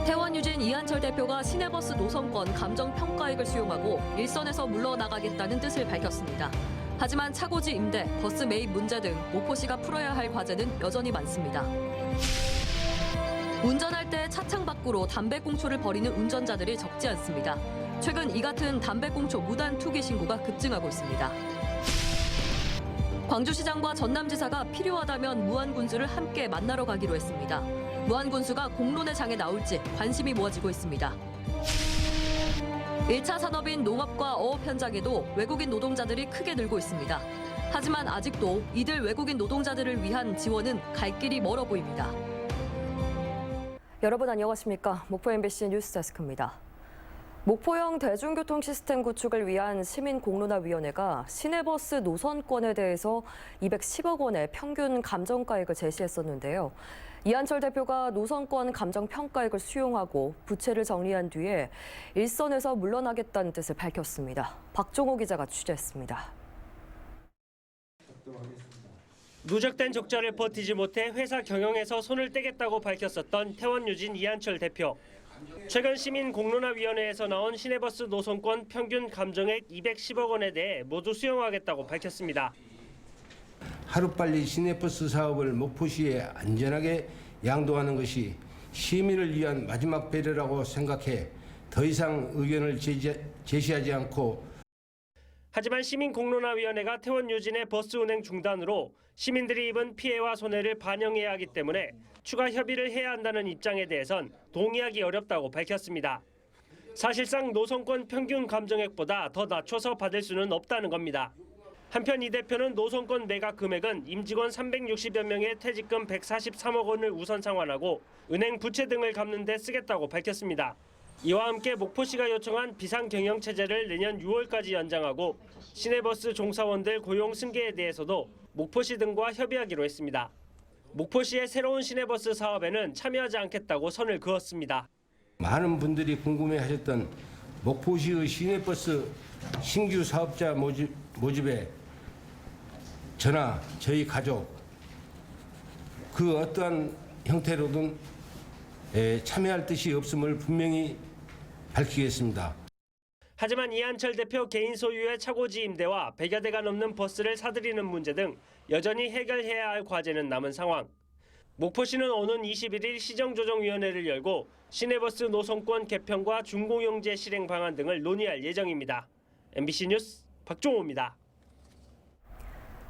태원 유진 이한철 대표가 시내버스 노선권 감정평가액을 수용하고 일선에서 물러나가겠다는 뜻을 밝혔습니다. 하지만 차고지 임대, 버스 매입 문제 등 목포시가 풀어야 할 과제는 여전히 많습니다. 운전할 때 차창 밖으로 담배꽁초를 버리는 운전자들이 적지 않습니다. 최근 이 같은 담배꽁초 무단 투기 신고가 급증하고 있습니다. 광주시장과 전남지사가 필요하다면 무안군수를 함께 만나러 가기로 했습니다. 무안군수가 공론의 장에 나올지 관심이 모아지고 있습니다. 1차 산업인 농업과 어업 현장에도 외국인 노동자들이 크게 늘고 있습니다. 하지만 아직도 이들 외국인 노동자들을 위한 지원은 갈 길이 멀어 보입니다. 여러분 안녕하십니까? 목포 MBC 뉴스데스크입니다. 목포형 대중교통 시스템 구축을 위한 시민공론화위원회가 시내버스 노선권에 대해서 210억 원의 평균 감정가액을 제시했었는데요. 이한철 대표가 노선권 감정평가액을 수용하고 부채를 정리한 뒤에 일선에서 물러나겠다는 뜻을 밝혔습니다. 박종호 기자가 취재했습니다. 누적된 적자를 버티지 못해 회사 경영에서 손을 떼겠다고 밝혔었던 태원 유진 이한철 대표. 최근 시민공론화위원회에서 나온 시내버스 노선권 평균 감정액 210억 원에 대해 모두 수용하겠다고 밝혔습니다. 하루빨리 시내버스 사업을 목포시에 안전하게 양도하는 것이 시민을 위한 마지막 배려라고 생각해 더 이상 의견을 제시하지 않고 하지만 시민공론화위원회가 태원 유진의 버스 운행 중단으로 시민들이 입은 피해와 손해를 반영해야 하기 때문에 추가 협의를 해야 한다는 입장에 대해선 동의하기 어렵다고 밝혔습니다. 사실상 노선권 평균 감정액보다 더 낮춰서 받을 수는 없다는 겁니다. 한편 이 대표는 노선권 매각 금액은 임직원 360여 명의 퇴직금 143억 원을 우선 상환하고 은행 부채 등을 갚는 데 쓰겠다고 밝혔습니다. 이와 함께 목포시가 요청한 비상경영체제를 내년 6월까지 연장하고 시내버스 종사원들 고용 승계에 대해서도 목포시 등과 협의하기로 했습니다. 목포시의 새로운 시내버스 사업에는 참여하지 않겠다고 선을 그었습니다. 많은 분들이 궁금해하셨던 목포시의 시내버스 신규 사업자 모집에 저나 저희 가족 그 어떠한 형태로든 참여할 뜻이 없음을 분명히 밝히겠습니다. 하지만 이한철 대표 개인 소유의 차고지 임대와 100여 대가 넘는 버스를 사들이는 문제 등 여전히 해결해야 할 과제는 남은 상황. 목포시는 오는 21일 시정조정위원회를 열고 시내버스 노선권 개편과 준공영제 실행 방안 등을 논의할 예정입니다. MBC 뉴스 박종호입니다.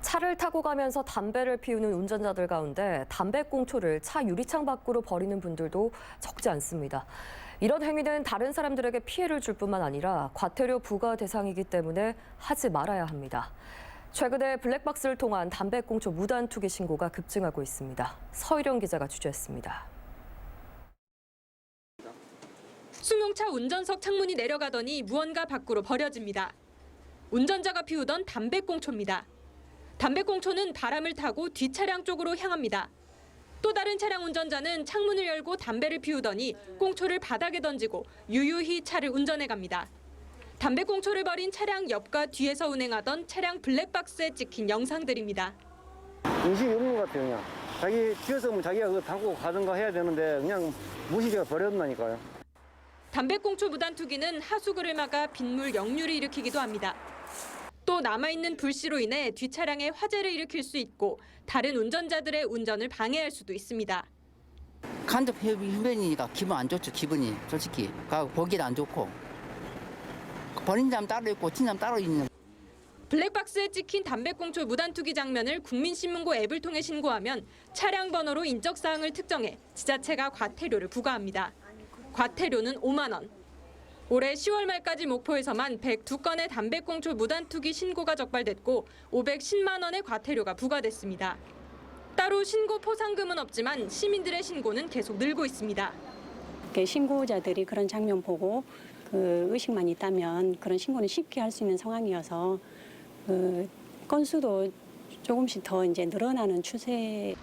차를 타고 가면서 담배를 피우는 운전자들 가운데 담배꽁초를 차 유리창 밖으로 버리는 분들도 적지 않습니다. 이런 행위는 다른 사람들에게 피해를 줄 뿐만 아니라 과태료 부과 대상이기 때문에 하지 말아야 합니다. 최근에 블랙박스를 통한 담배꽁초 무단 투기 신고가 급증하고 있습니다. 서희령 기자가 취재했습니다. 승용차 운전석 창문이 내려가더니 무언가 밖으로 버려집니다. 운전자가 피우던 담배꽁초입니다. 담배꽁초는 바람을 타고 뒷차량 쪽으로 향합니다. 또 다른 차량 운전자는 창문을 열고 담배를 피우더니 꽁초를 바닥에 던지고 유유히 차를 운전해 갑니다. 담배꽁초를 버린 차량 옆과 뒤에서 운행하던 차량 블랙박스에 찍힌 영상들입니다. 인식이 없는 것 같아요. 그냥 자기 뒤에서 자기가 그거 담고 가든가 해야 되는데 그냥 무시되어 버렸다니까요. 담배꽁초 무단 투기는 하수구를 막아 빗물 역류를 일으키기도 합니다. 또 남아있는 불씨로 인해 뒷차량에 화재를 일으킬 수 있고 다른 운전자들의 운전을 방해할 수도 있습니다. 간접 흡연이니까 기분 안 좋죠. 기분이 솔직히 보기도 안 좋고 버린 사람 따로 있고 친 사람 따로 있는. 블랙박스에 찍힌 담배꽁초 무단 투기 장면을 국민신문고 앱을 통해 신고하면 차량 번호로 인적사항을 특정해 지자체가 과태료를 부과합니다. 과태료는 5만 원. 올해 10월 말까지 목포에서만 102건의 담배꽁초 무단 투기 신고가 적발됐고 510만 원의 과태료가 부과됐습니다. 따로 신고 포상금은 없지만 시민들의 신고는 계속 늘고 있습니다. 신고자들이 그런 장면 보고 의식만 있다면 그런 신고는 쉽게 할 수 있는 상황이어서 건수도 조금씩 더 이제 늘어나는 추세.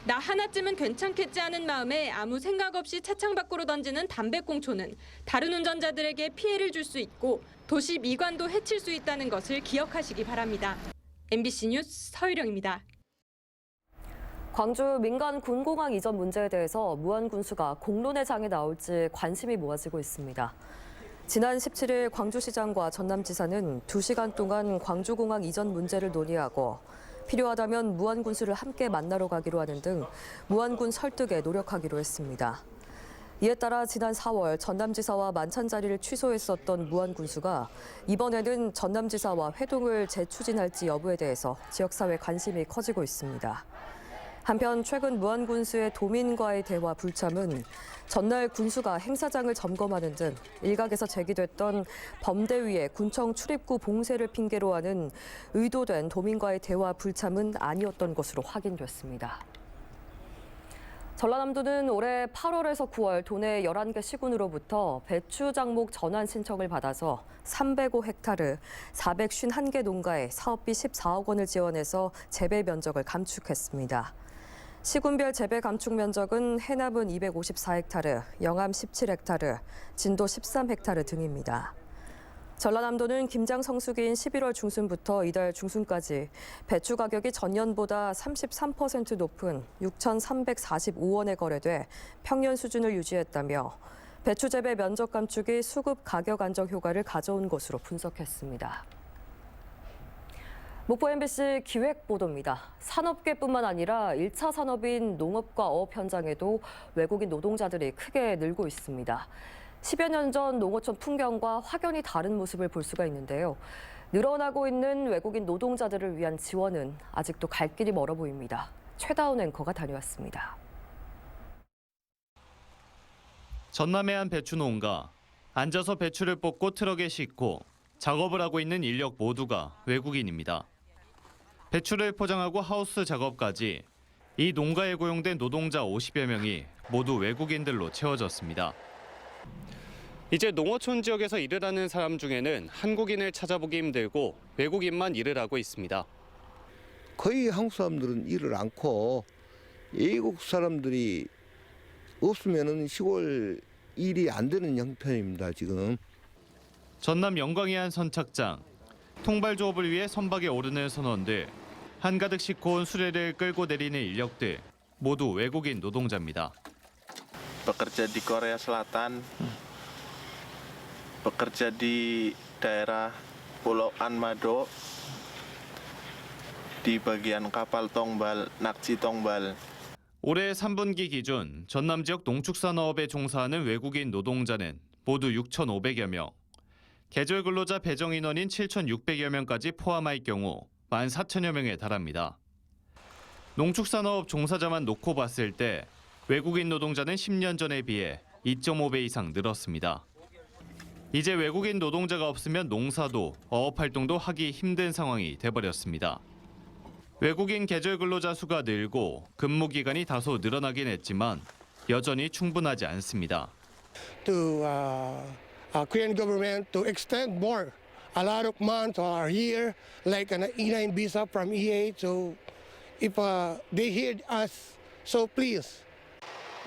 나 하나쯤은 괜찮겠지 하는 마음에 아무 생각 없이 차창 밖으로 던지는 담배꽁초는 다른 운전자들에게 피해를 줄 수 있고 도시 미관도 해칠 수 있다는 것을 기억하시기 바랍니다. MBC 뉴스 서유령입니다. 광주 민간 군공항 이전 문제에 대해서 무안군수가 공론의 장에 나올지 관심이 모아지고 있습니다. 지난 17일 광주시장과 전남지사는 2시간 동안 광주공항 이전 문제를 논의하고 필요하다면 무안군수를 함께 만나러 가기로 하는 등 무안군 설득에 노력하기로 했습니다. 이에 따라 지난 4월 전남지사와 만찬 자리를 취소했었던 무안군수가 이번에는 전남지사와 회동을 재추진할지 여부에 대해서 지역사회 관심이 커지고 있습니다. 한편 최근 무안군수의 도민과의 대화 불참은 전날 군수가 행사장을 점검하는 등 일각에서 제기됐던 범대위의 군청 출입구 봉쇄를 핑계로 하는 의도된 도민과의 대화 불참은 아니었던 것으로 확인됐습니다. 전라남도는 올해 8월에서 9월 도내 11개 시군으로부터 배추 작목 전환 신청을 받아서 305헥타르 451개 농가에 사업비 14억 원을 지원해서 재배 면적을 감축했습니다. 시군별 재배 감축 면적은 해남은 254헥타르, 영암 17헥타르, 진도 13헥타르 등입니다. 전라남도는 김장 성수기인 11월 중순부터 이달 중순까지 배추 가격이 전년보다 33% 높은 6,345원에 거래돼 평년 수준을 유지했다며 배추 재배 면적 감축이 수급 가격 안정 효과를 가져온 것으로 분석했습니다. 목포 MBC 기획 보도입니다. 산업계뿐만 아니라 1차 산업인 농업과 어업 현장에도 외국인 노동자들이 크게 늘고 있습니다. 10여 년 전 농어촌 풍경과 확연히 다른 모습을 볼 수가 있는데요. 늘어나고 있는 외국인 노동자들을 위한 지원은 아직도 갈 길이 멀어 보입니다. 최다운 앵커가 다녀왔습니다. 전남의 한 배추 농가. 앉아서 배추를 뽑고 트럭에 싣고 작업을 하고 있는 인력 모두가 외국인입니다. 배추를 포장하고 하우스 작업까지 이 농가에 고용된 노동자 50여 명이 모두 외국인들로 채워졌습니다. 이제 농어촌 지역에서 일을 하는 사람 중에는 한국인을 찾아보기 힘들고 외국인만 일을 하고 있습니다. 거의 한국 사람들은 일을 않고 외국 사람들이 없으면은 시골 일이 안 되는 형편입니다, 지금. 전남 영광의 한 선착장. 통발 조업을 위해 선박에 오르는 선원들, 한가득 싣고 온 수레를 끌고 내리는 인력들, 모두 외국인 노동자입니다. bekerja di Korea Selatan, bekerja di daerah Pulau Anmado, di bagian kapal tongbal, nakji tongbal. 올해 3분기 기준 전남 지역 농축산업에 종사하는 외국인 노동자는 모두 6,500여 명. 계절 근로자 배정 인원인 7,600여 명까지 포함할 경우 14,000여 명에 달합니다. 농축산업 종사자만 놓고 봤을 때 외국인 노동자는 10년 전에 비해 2.5배 이상 늘었습니다. 이제 외국인 노동자가 없으면 농사도 어업 활동도 하기 힘든 상황이 돼버렸습니다. 외국인 계절 근로자 수가 늘고 근무 기간이 다소 늘어나긴 했지만 여전히 충분하지 않습니다. Korean government to extend more a lot of months or year like an E9 visa from EA. So if they hear us, so please.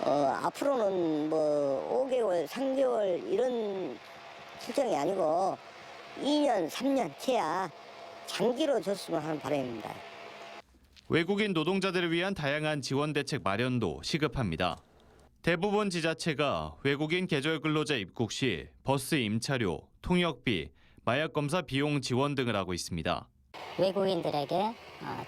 앞으로는 뭐 5개월, 3개월 이런 실정이 아니고 2년, 3년 채야 장기로 줬으면 하는 바람입니다. 외국인 노동자들을 위한 다양한 지원 대책 마련도 시급합니다. 대부분 지자체가 외국인 계절 근로자 입국 시 버스 임차료, 통역비, 마약 검사 비용 지원 등을 하고 있습니다. 외국인들에게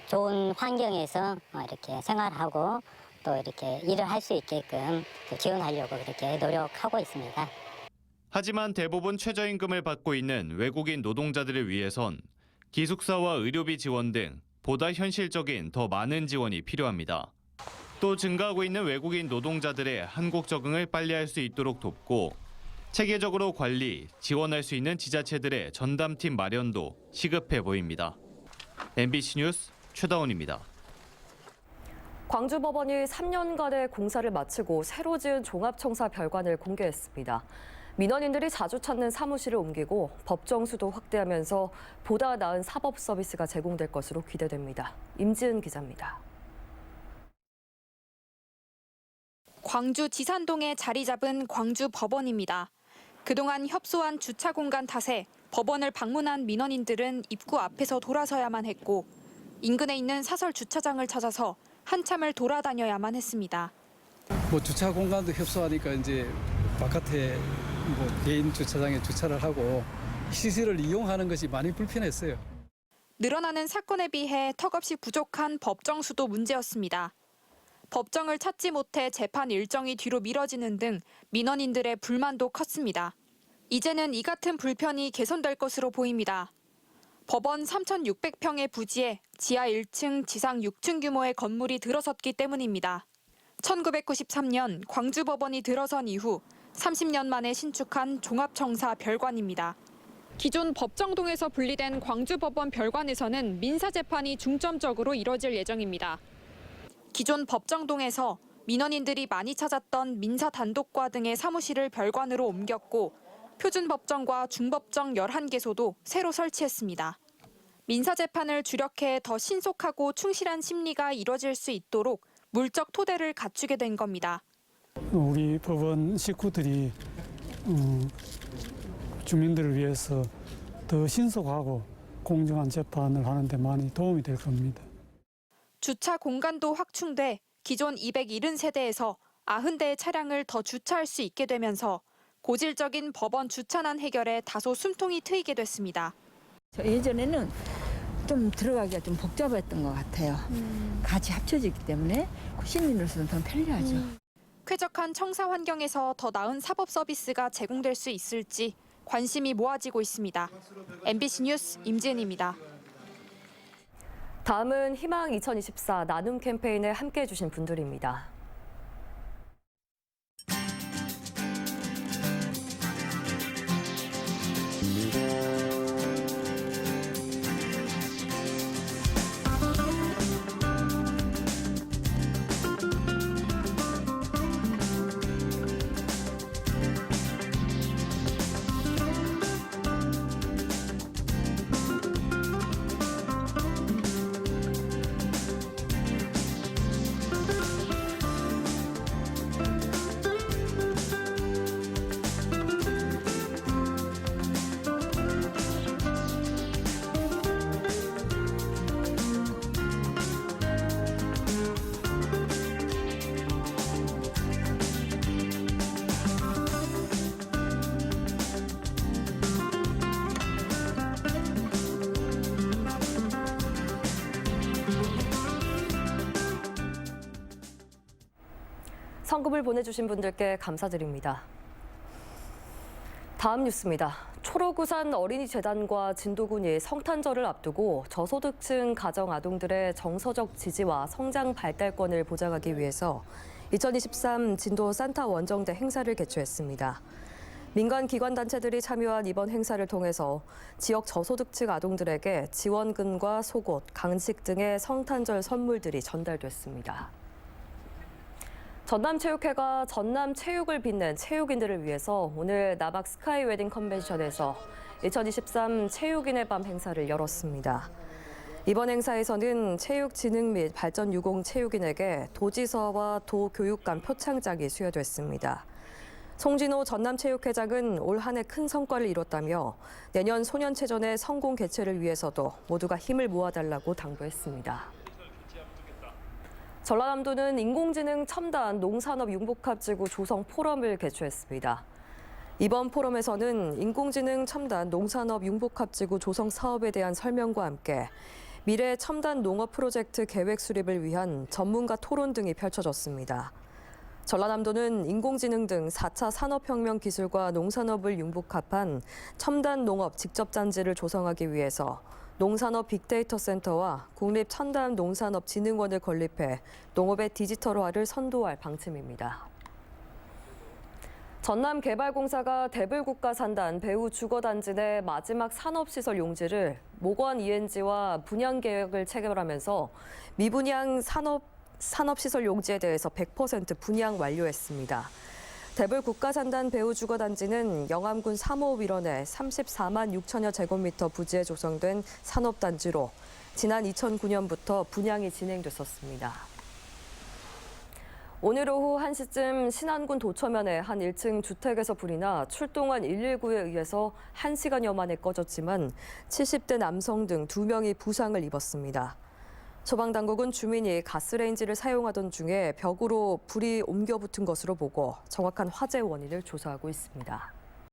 좋은 환경에서 이렇게 생활하고 또 이렇게 일을 할 수 있게끔 지원하려고 그렇게 노력하고 있습니다. 하지만 대부분 최저임금을 받고 있는 외국인 노동자들을 위해선 기숙사와 의료비 지원 등 보다 현실적인 더 많은 지원이 필요합니다. 또 증가하고 있는 외국인 노동자들의 한국 적응을 빨리 할 수 있도록 돕고 체계적으로 관리, 지원할 수 있는 지자체들의 전담팀 마련도 시급해 보입니다. MBC 뉴스 최다운입니다. 광주법원이 3년간의 공사를 마치고 새로 지은 종합청사 별관을 공개했습니다. 민원인들이 자주 찾는 사무실을 옮기고 법정 수도 확대하면서 보다 나은 사법 서비스가 제공될 것으로 기대됩니다. 임지은 기자입니다. 광주 지산동에 자리 잡은 광주 법원입니다. 그동안 협소한 주차 공간 탓에 법원을 방문한 민원인들은 입구 앞에서 돌아서야만 했고 인근에 있는 사설 주차장을 찾아서 한참을 돌아다녀야만 했습니다. 주차 공간도 협소하니까 이제 바깥에 개인 주차장에 주차를 하고 시설을 이용하는 것이 많이 불편했어요. 늘어나는 사건에 비해 턱없이 부족한 법정 수도 문제였습니다. 법정을 찾지 못해 재판 일정이 뒤로 미뤄지는 등 민원인들의 불만도 컸습니다. 이제는 이 같은 불편이 개선될 것으로 보입니다. 법원 3,600평의 부지에 지하 1층, 지상 6층 규모의 건물이 들어섰기 때문입니다. 1993년 광주법원이 들어선 이후 30년 만에 신축한 종합청사 별관입니다. 기존 법정동에서 분리된 광주법원 별관에서는 민사재판이 중점적으로 이뤄질 예정입니다. 기존 법정동에서 민원인들이 많이 찾았던 민사단독과 등의 사무실을 별관으로 옮겼고 표준법정과 중법정 11개소도 새로 설치했습니다. 민사재판을 주력해 더 신속하고 충실한 심리가 이뤄질 수 있도록 물적 토대를 갖추게 된 겁니다. 우리 법원 식구들이 주민들을 위해서 더 신속하고 공정한 재판을 하는 데 많이 도움이 될 겁니다. 주차 공간도 확충돼 기존 270세대에서 90대의 차량을 더 주차할 수 있게 되면서 고질적인 법원 주차난 해결에 다소 숨통이 트이게 됐습니다. 예전에는 좀 들어가기가 좀 복잡했던 것 같아요. 같이 합쳐지기 때문에 시민으로서는 더 편리하죠. 쾌적한 청사 환경에서 더 나은 사법 서비스가 제공될 수 있을지 관심이 모아지고 있습니다. MBC 뉴스 임지은입니다. 다음은 희망 2024 나눔 캠페인에 함께해 주신 분들입니다. 성금을 보내주신 분들께 감사드립니다. 다음 뉴스입니다. 초록우산 어린이재단과 진도군이 성탄절을 앞두고 저소득층 가정 아동들의 정서적 지지와 성장 발달권을 보장하기 위해서 2023 진도 산타 원정대 행사를 개최했습니다. 민간 기관단체들이 참여한 이번 행사를 통해서 지역 저소득층 아동들에게 지원금과 속옷, 간식 등의 성탄절 선물들이 전달됐습니다. 전남체육회가 전남 체육을 빛낸 체육인들을 위해서 오늘 남악 스카이 웨딩 컨벤션에서 2023 체육인의 밤 행사를 열었습니다. 이번 행사에서는 체육진흥 및 발전유공 체육인에게 도지서와 도교육감 표창장이 수여됐습니다. 송진호 전남체육회장은 올 한 해 큰 성과를 이뤘다며 내년 소년체전의 성공 개최를 위해서도 모두가 힘을 모아달라고 당부했습니다. 전라남도는 인공지능 첨단 농산업 융복합지구 조성 포럼을 개최했습니다. 이번 포럼에서는 인공지능 첨단 농산업 융복합지구 조성 사업에 대한 설명과 함께 미래 첨단 농업 프로젝트 계획 수립을 위한 전문가 토론 등이 펼쳐졌습니다. 전라남도는 인공지능 등 4차 산업혁명 기술과 농산업을 융복합한 첨단 농업 직접단지를 조성하기 위해서 농산업 빅데이터 센터와 국립첨단농산업진흥원을 건립해 농업의 디지털화를 선도할 방침입니다. 전남개발공사가 대불국가산단 배후 주거단지 내 마지막 산업시설 용지를 목원 ENG와 분양계획을 체결하면서 미분양 산업시설 용지에 대해서 100% 분양 완료했습니다. 대불국가산단 배후주거단지는 영암군 3호 위원회 34만 6천여 제곱미터 부지에 조성된 산업단지로 지난 2009년부터 분양이 진행됐었습니다. 오늘 오후 1시쯤 신안군 도처면의 한 1층 주택에서 불이 나 출동한 119에 의해서 1시간여 만에 꺼졌지만 70대 남성 등 2명이 부상을 입었습니다. 소방당국은 주민이 가스레인지를 사용하던 중에 벽으로 불이 옮겨 붙은 것으로 보고 정확한 화재 원인을 조사하고 있습니다.